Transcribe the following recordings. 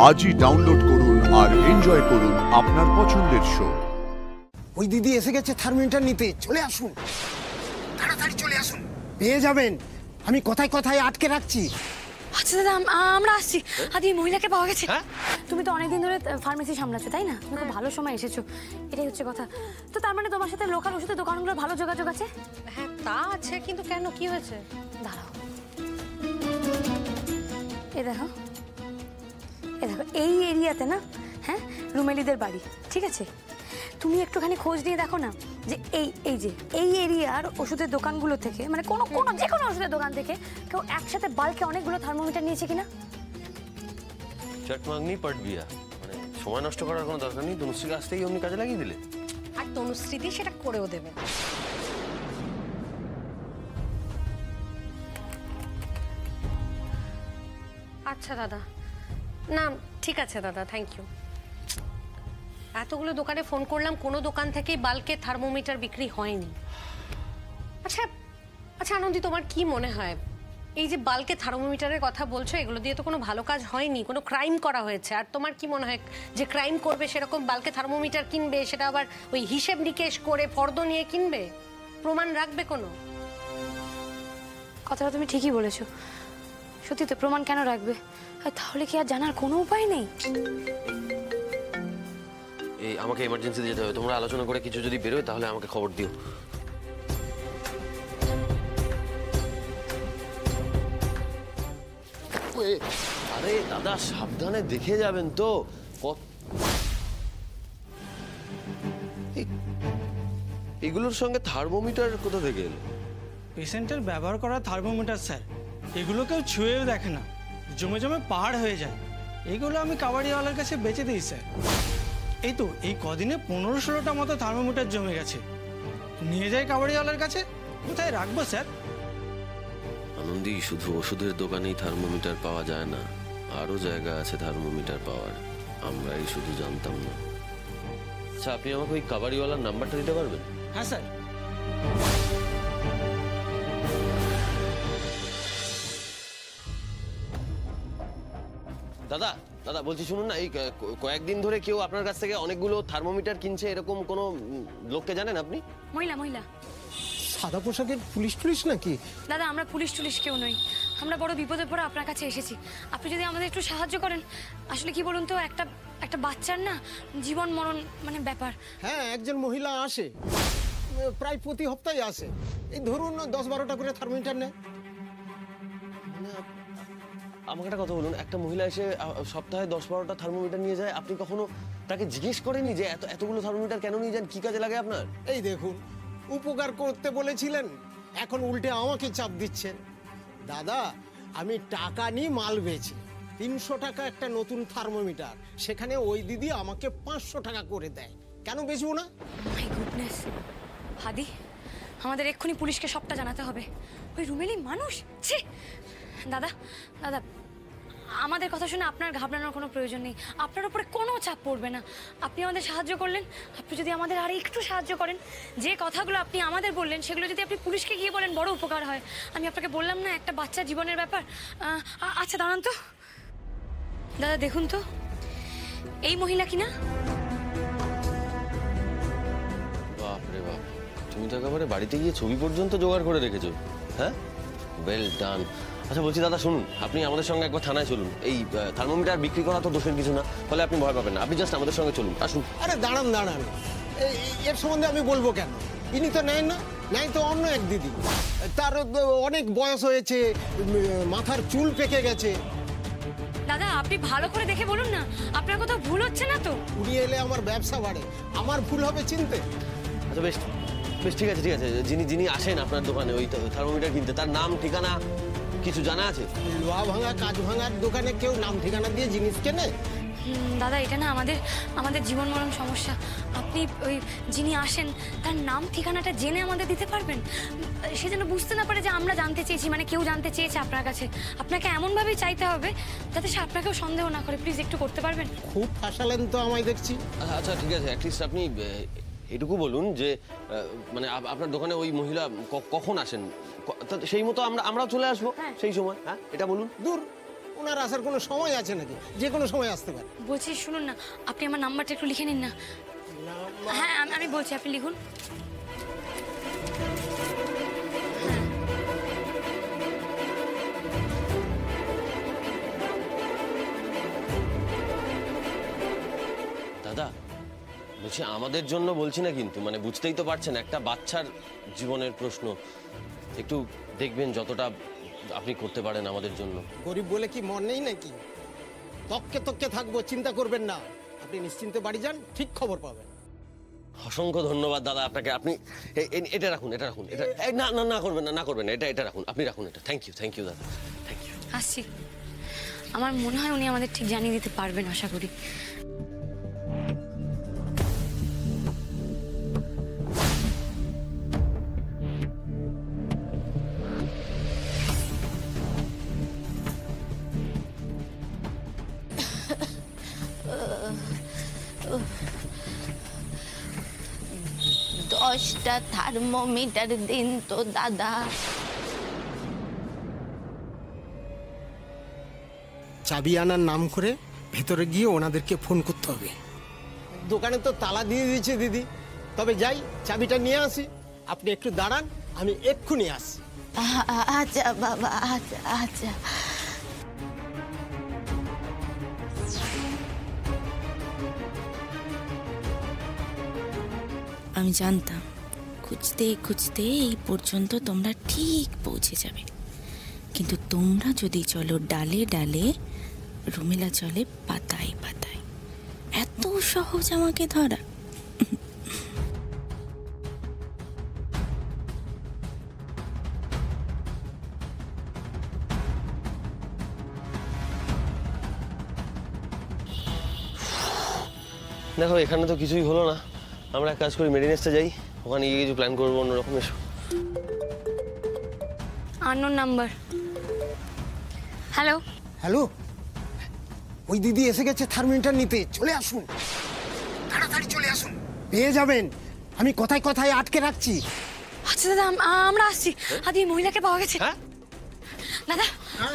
আজই ডাউনলোড করুন আর এনজয় করুন আপনার পছন্দের শো। ওই দিদি এসে গেছে থার্মোমিটার নিতে, চলে আসুন, তাড়াতাড়ি চলে আসুন, পেয়ে যাবেন। আমি কথায় কথায় আটকে রাখছি। আচ্ছা দাদা, আমরা আসছি। আদি মহিলাকে পাওয়া গেছে। তুমি তো অনেকদিন ধরে ফার্মেসি সামলাচ্ছো, তাই না? তুমি খুব ভালো সময় এসেছো, এটাই হচ্ছে কথা। তো তার মানে তোমার সাথে লোকাল ওষুধের দোকানগুলোর ভালো যোগাযোগ আছে? হ্যাঁ তা আছে, কিন্তু কেন, কি হয়েছে? দাঁড়াও, এ দেখো, এ দেখো, এই এরিয়াতে না, হ্যাঁ, রুমেলিদের বাড়ি, ঠিক আছে? তুমি একটুখানি খোঁজ নিয়ে দেখো না যে এই এরিয়ার ওষুধের দোকানগুলো থেকে, মানে যে কোনো ওষুধের দোকান থেকে কেউ একসাথে বাল্কে অনেকগুলো থার্মোমিটার নিয়েছে কিনা। চট মাগনি পট বিয়া, মানে সময় নষ্ট করার কোনো দরকার নেই। তনুশ্রীকে আসতেই অমনি কাজে লাগিয়ে দিলে। আর তনুশ্রীদি সেটা করেও দেবে। আচ্ছা দাদা, না ঠিক আছে দাদা, থ্যাংক ইউ। এতগুলো দোকানে ফোন করলাম, কোনো দোকান থেকেই বাল্কে থার্মোমিটার বিক্রি হয়নি। আচ্ছা আচ্ছা আনন্দি, তোমার কি মনে হয় এই যে বাল্কে থার্মোমিটারের কথা বলছো, এগুলো দিয়ে তো কোনো ভালো কাজ হয়নি, কোনো ক্রাইম করা হয়েছে। আর তোমার কি মনে হয় যে ক্রাইম করবে সেরকম বাল্কে থার্মোমিটার কিনবে, সেটা আবার ওই হিসেব নিকেশ করে ফর্দ নিয়ে কিনবে? প্রমাণ রাখবে কোনো? কথাটা তুমি ঠিকই বলেছো, সত্যি তো, প্রমাণ কেন রাখবে? তাহলে কি আর জানার কোনো উপায় নেই? এই আমাকে এমার্জেন্সিতে যেতে হবে, তোমরা আলোচনা করে কিছু যদি বেরোয় তাহলে আমাকে খবর দিও। আরে দাদা, সাবধানে দেখে যাবেন তো। এগুলোর সঙ্গে থার্মোমিটার কোথা থেকে এলো? পেশেন্টের ব্যবহার করা থার্মোমিটার স্যার, এগুলো কেউ ছুঁয়েও দেখে না, জমে জমে পাহাড় হয়ে যায়। এগুলো আমি কাবাডিওয়ালার কাছে বেচে দিই স্যার। এই তো এই কদিনে 15-16টা মতো থার্মোমিটার জমে গেছে, নিয়ে যাই কাবাডিওয়ালার কাছে। কোথায় রাখবো স্যার? আনন্দি, শুধু ওষুধের দোকানেই থার্মোমিটার পাওয়া যায় না, আরো জায়গা আছে থার্মোমিটার পাওয়ার, আমরাই শুধু জানতাম না। আচ্ছা, আপনি আমাকে ওই কাবাডিওয়ালার নাম্বারটা দিতে পারবেন? হ্যাঁ স্যার। দাদা দাদা বলছি, শুনুন না, এই কয়েকদিন ধরে কেউ আপনার কাছ থেকে অনেকগুলো থার্মোমিটার কিনছে, এরকম কোনো লোককে জানেন আপনি? মহিলা সাদা পোশাকের পুলিশ টুলিশ নাকি? দাদা, আমরা পুলিশ টুলিশ কেউ নই, আমরা বড় বিপদে পড়ে আপনার কাছে এসেছি। আপনি যদি আমাদের একটু সাহায্য করেন। আসলে কি বলুন তো, একটা বাচ্চার না জীবন মরণ মানে ব্যাপার। হ্যাঁ, একজন মহিলা আসে, প্রায় প্রতি সপ্তাহে আসে। এই ধরুন 10-12টা করে থার্মোমিটার নেয়। আমাকে একটা কথা বলুন, একটা মহিলা এসে সপ্তাহে 10-12টা থার্মোমিটার নিয়ে যায়, আপনি কখনো তাকে জিজ্ঞেস করেননি যে এতগুলো থার্মোমিটার কেন নিয়ে যান, কি কাজে লাগে আপনার? এই দেখুন, উপকার করতে বলেছিলেন, এখন উল্টে আমাকে চাপ দিচ্ছেন। দাদা, আমি টাকা নিয়ে মাল বেচি, 300 টাকা একটা নতুন থার্মোমিটার, সেখানে ওই দিদি আমাকে 500 টাকা করে দেয়। কেন বেচবো না? মাই গুডনেস, হাদি, আমাদের এক্ষুনি পুলিশকে সবটা জানাতে হবে। ওই রুমেলি মানুষ, ছি! দাদা, আমাদের কথা শুনে আপনার ঘাবড়ানোর কোনো প্রয়োজন নেই, আপনার উপরে কোনো চাপ পড়বে না। আপনি আমাদের সাহায্য করলেন, আপনি যদি আমাদের আর একটু সাহায্য করেন, যে কথাগুলো আপনি আমাদের বললেন সেগুলো যদি আপনি পুলিশকে গিয়ে বলেন, বড় উপকার হয়। আমি আপনাকে বললাম না, একটা বাচ্চা জীবনের ব্যাপার। আচ্ছা দাঁড়ান তো দাদা, দেখুন তো এই মহিলা কিনা। বাপরে বাপ, তুমি তো একেবারে বাড়িতে গিয়ে ছবি পর্যন্ত জোগাড় করে রেখেছো। হ্যাঁ, ওয়েল ডান। আচ্ছা বলছি দাদা, শুনুন, আপনি আমাদের সঙ্গে একবার থানায় চলুন। এই থার্মোমিটার বিক্রি করা তো দোষের কিছু না, ফলে আপনি ভয় পাবেন না, আপনি জাস্ট আমাদের সঙ্গে চলুন, আসুন। আরে দাঁড়ান, এর সম্বন্ধে আমি বলবো কেন? ইনি তো নেন না, নেয় তো অন্য এক দিদি, তার অনেক বয়স হয়েছে, মাথার চুল পেকে গেছে। দাদা, আপনি ভালো করে দেখে বলুন না, আপনার কোথাও ভুল হচ্ছে না তো? উনি এলে আমার ব্যবসা বাড়ে, আমার ভুল হবে চিনতে? আচ্ছা বেশ বেশ, ঠিক আছে ঠিক আছে। যিনি আসেন আপনার দোকানে ওই থার্মোমিটার কিনতে, তার নাম ঠিকানা কিছু জানা আছে? লোহা ভাঙা কাজ ভাঙার দোকানে কেউ নাম ঠিকানা দিয়ে জিনিস কেনে? দাদা, এটা না আমাদের জীবন মরণ সমস্যা। আপনি ওই যিনি আসেন তার নাম ঠিকানাটা জেনে আমাদের দিতে পারবেন? সে যেন বুঝতে না পারে যে আমরা জানতে চেয়েছি, মানে কেউ জানতে চেয়েছে আপনার কাছে। আপনাকে এমনভাবেই চাইতে হবে যাতে সে আপনাকেও সন্দেহ না করে। প্লিজ একটু করতে পারবেন? খুব ফাঁসালেন তো আমায় দেখছি। আচ্ছা ঠিক আছে, অ্যাটলিস্ট আপনি এটুকু বলুন যে মানে আপনার দোকানে ওই মহিলা কখন আসেন, সেই মতো আমরাও চলে আসবো সেই সময়। হ্যাঁ, এটা বলুন। দূর, ওনার আসার কোনো সময় আছে নাকি? যে কোনো সময় আসতে পারে। বলছি শুনুন না, আপনি আমার নাম্বারটা একটু লিখে নিন না। হ্যাঁ আমি বলছি, আপনি লিখুন। দাদা বলছি আমাদের জন্য বলছি না, কিন্তু মানে বুঝতেই তো পারছেন একটা বাচ্চার জীবনের প্রশ্ন, একটু দেখবেন যতটা আপনি করতে পারেন আমাদের জন্য। গরিব বলে কি মন নেই নাকি? তককে তককে থাকবো, চিন্তা করবেন না। আপনি নিশ্চিন্তে বাড়ি যান, ঠিক খবর পাবেন। অসংখ্য ধন্যবাদ দাদা আপনাকে। আপনি এটা রাখুন, এটা রাখুন, এটা না না না করবেন না, না করবেন না, এটা রাখুন, আপনি রাখুন এটা। থ্যাংক ইউ দাদা, থ্যাংক ইউ। আসছি। আমার মনে হয় উনি আমাদের ঠিক জানিয়ে দিতে পারবেন, আশা করি। দশটা থার্মোমিটার দিন তো দাদা। চাবি আনার নাম করে ভেতরে গিয়ে ওনাদেরকে ফোন করতে হবে। দোকানে তো তালা দিয়ে দিয়েছে দিদি। তবে যাই, চাবিটা নিয়ে আসি। আপনি একটু দাঁড়ান, আমি এক্ষুনি আসছি। আচ্ছা বাবা, আচ্ছা আচ্ছা। আমি জানতাম খুঁজতে খুঁজতে এই পর্যন্ত তোমরা ঠিক পৌঁছে যাবে, কিন্তু তোমরা যদি চলো ডালে ডালে, রুমেলা চলে পাতায় পাতায়। এত সহজ আমাকে ধরা? দেখো এখানে তো কিছুই হলো না, আমরা এক কাজ করি মেডিনেসে যাই, ওখানে গিয়ে কিছু প্ল্যান করবো অন্যরকম। এসো। Unknown number. হ্যালো হ্যালো, ওই দিদি এসে গেছে থার্মোমিটার নিতে। চলে আসুন, তাড়াতাড়ি চলে আসুন, পেয়ে যাবেন। আমি কথায় কথায় আটকে রাখছি। আচ্ছা দাদা, আমরা আসছি। আদি মহিলাকে পাওয়া গেছে। হ্যাঁ দাদা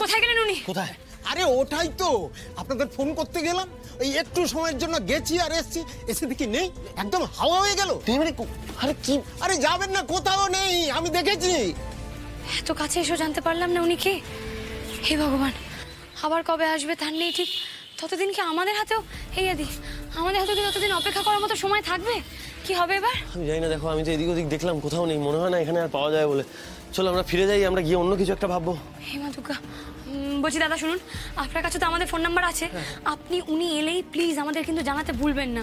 কোথায় গেলেন উনি? কোথায়? আরে ওটাই তো আপনাদের ফোন করতে গেলাম। এই একটু সময়ের জন্য গেছি আর এসছি, এসে দেখি নেই, একদম হাওয়া হয়ে গেল। আরে কি? আরে যাবেন না, কোথাও নেই, আমি দেখেছি। এত কাছে এসেও জানতে পারলাম না উনি কে। হে ভগবান, আবার কবে আসবে তার নেই ঠিক। ততদিন কি আমাদের হাতেও, এই আদি আমাদের হাতেও কি ততদিন অপেক্ষা করার মতো সময় থাকবে? কি হবে এবার? আমি জানি না। দেখো আমি তো এদিক ওদিক দেখলাম, কোথাও নেই, মনে হয় না এখানে আর পাওয়া যায় বলে। চলো আমরা ফিরে যাই, আমরা গিয়ে অন্য কিছু একটা ভাববো। হে মা দুর্গা। বলছি দাদা শুনুন, আপনার কাছে তো আমাদের ফোন নাম্বার আছে। আপনি উনি এলেই প্লিজ আমাদের কিন্তু জানাতে ভুলবেন না।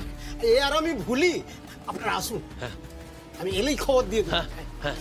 এ আর আমি ভুলি? আপনারা আসুন, আমি এলেই খবর দিয়ে দেবো। হ্যাঁ হ্যাঁ